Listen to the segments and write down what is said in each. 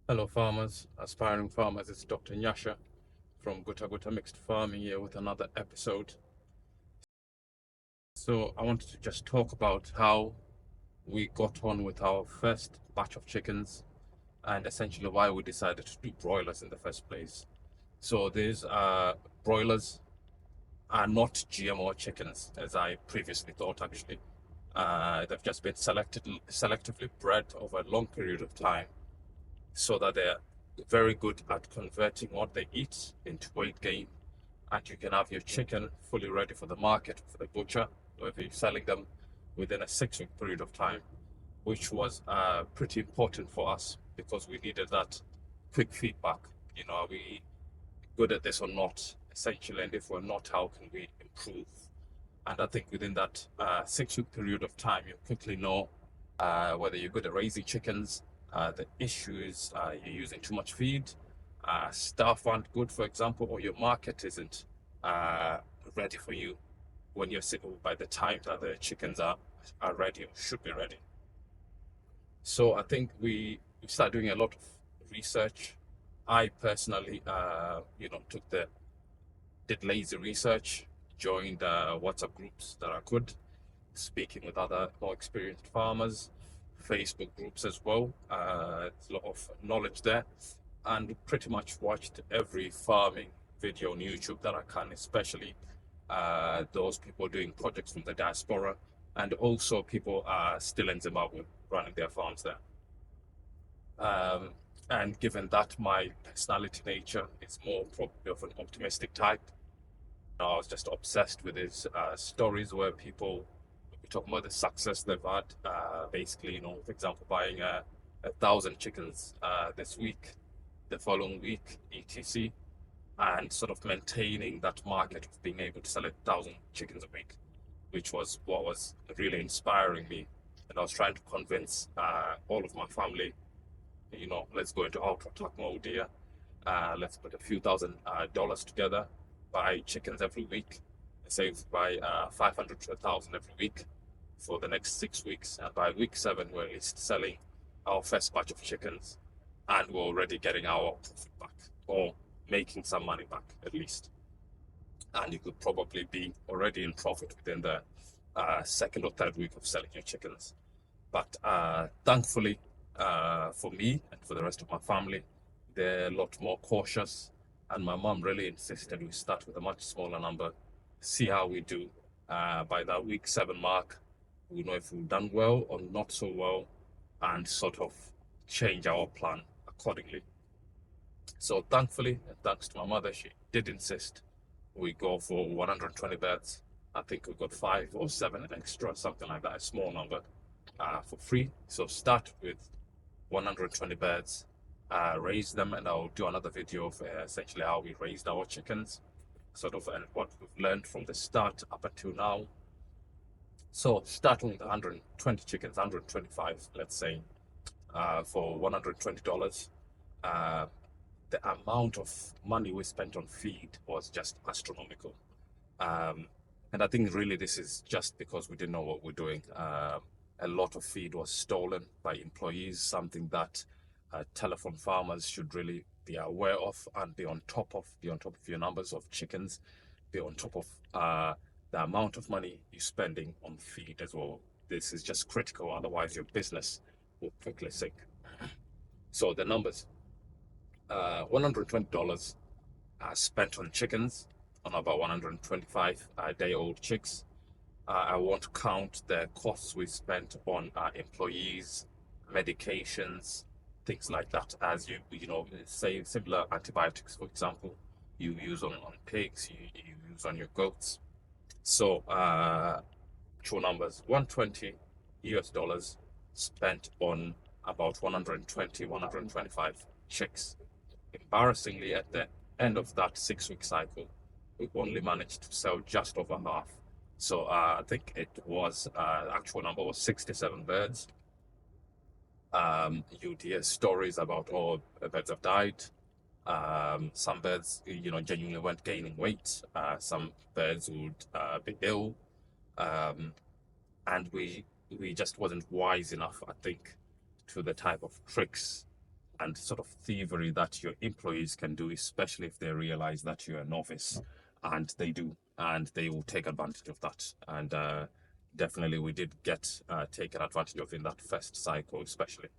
Hello, farmers, aspiring farmers. It's Dr. Nyasha from Guta-Guta Mixed Farming here with another episode. So, I wanted to just talk about how we got on with our first batch of chickens and essentially why we decided to do broilers in the first place. So, these broilers are not GMO chickens, as I previously thought, actually. They've just been selectively bred over a long period of time so that they're very good at converting what they eat into weight gain. And you can have your chicken fully ready for the market, for the butcher, or if you're selling them within a 6 week period of time, which was pretty important for us because we needed that quick feedback. Are we good at this or not, essentially? And if we're not, how can we improve? And I think within that 6 week period of time, you quickly know whether you're good at raising chickens. The issue is you're using too much feed, staff aren't good, for example, or your market isn't uh, ready for you when you're sitting by the time that the chickens are ready or should be ready. So I think we started doing a lot of research. I personally, did lazy research, joined WhatsApp groups that I could, speaking with other more experienced farmers, Facebook groups as well. There's a lot of knowledge there, and pretty much watched every farming video on YouTube that I can, especially those people doing projects from the diaspora, and also people still in Zimbabwe running their farms there. Um, and given that my personality nature is more probably of an optimistic type, I was just obsessed with his stories where people we talk about the success they've had. Basically, for example, buying 1,000 chickens this week, the following week, etc., and sort of maintaining that market of being able to sell 1,000 chickens a week, which was what was really inspiring me. And I was trying to convince all of my family, let's go into ultra attack mode here. Let's put a few thousand dollars together, buy chickens every week, save by 500 to 1,000 every week for the next 6 weeks. And by week 7, we're at least selling our first batch of chickens and we're already getting our profit back or making some money back at least. And you could probably be already in profit within the second or third week of selling your chickens. But thankfully, for me and for the rest of my family, they're a lot more cautious. And my mom really insisted we start with a much smaller number, see how we do. By that week 7 mark, we know if we've done well or not so well, and sort of change our plan accordingly. So thankfully, and thanks to my mother, she did insist we go for 120 beds. I think we got 5 or 7 extra, something like that, a small number, for free. So start with 120 beds, raise them, and I'll do another video of essentially how we raised our chickens, sort of, and what we've learned from the start up until now. So starting with 120 chickens, 125, let's say, for $120. Uh, the amount of money we spent on feed was just astronomical. Um, and I think really this is just because we didn't know what we're doing. A lot of feed was stolen by employees, something that telephone farmers should really be aware of and be on top of your numbers of chickens, be on top of the amount of money you're spending on feed as well. This is just critical, otherwise your business will quickly sink. So the numbers, $120 spent on chickens, on about 125 day-old chicks. I won't count the costs we spent on employees, medications, things like that. As say similar antibiotics, for example, you use on pigs, you use on your goats. So, true numbers, 120 US dollars spent on about 120, 125 chicks. Embarrassingly, at the end of that 6 week cycle, we only managed to sell just over half. So I think it was the actual number was 67 birds. You'd hear stories about birds have died. Some birds, genuinely weren't gaining weight. Some birds would be ill, and we just wasn't wise enough, I think, to the type of tricks and sort of thievery that your employees can do, especially if they realize that you're a novice, and they do, and they will take advantage of that. And definitely, we did get taken advantage of in that first cycle, especially.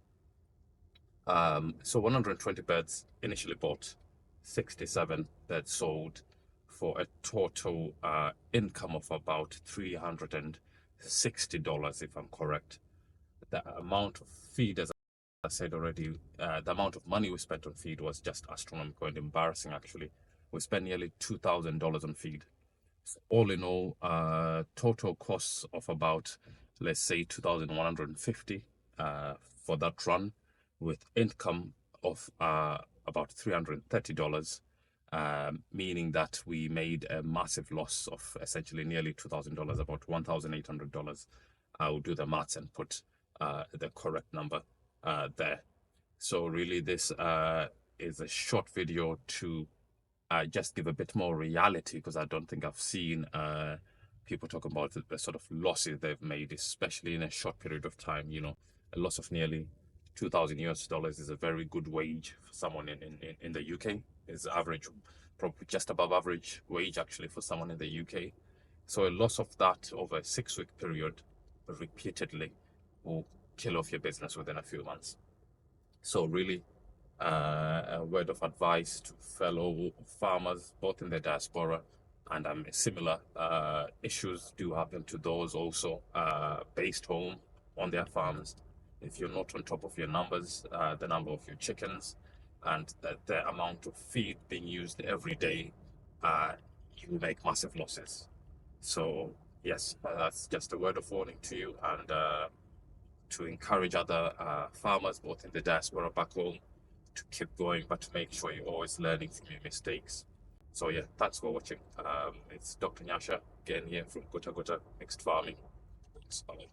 So 120 beds initially bought, 67 beds sold, for a total income of about $360, if I'm correct. The amount of feed, as I said already, the amount of money we spent on feed was just astronomical and embarrassing, actually. We spent nearly $2,000 on feed. So all in all, total costs of about, let's say, 2,150 for that run, with income of about $330, meaning that we made a massive loss of essentially nearly $2,000, about $1,800. I'll do the maths and put the correct number there. So really, this is a short video to just give a bit more reality, because I don't think I've seen people talk about the sort of losses they've made, especially in a short period of time. You know, a loss of nearly 2,000 US dollars is a very good wage for someone in the UK. It's average, probably just above average wage actually for someone in the UK. So a loss of that over a 6-week period repeatedly will kill off your business within a few months. So really, a word of advice to fellow farmers, both in the diaspora and similar issues do happen to those also based home on their farms. If you're not on top of your numbers, the number of your chickens, and the amount of feed being used every day, you will make massive losses. So yes, that's just a word of warning to you, and to encourage other farmers, both in the diaspora back home, to keep going, but to make sure you're always learning from your mistakes. So yeah, thanks for watching. It's Dr. Nyasha again here from Guta-Guta Mixed Farming. Thanks. Bye.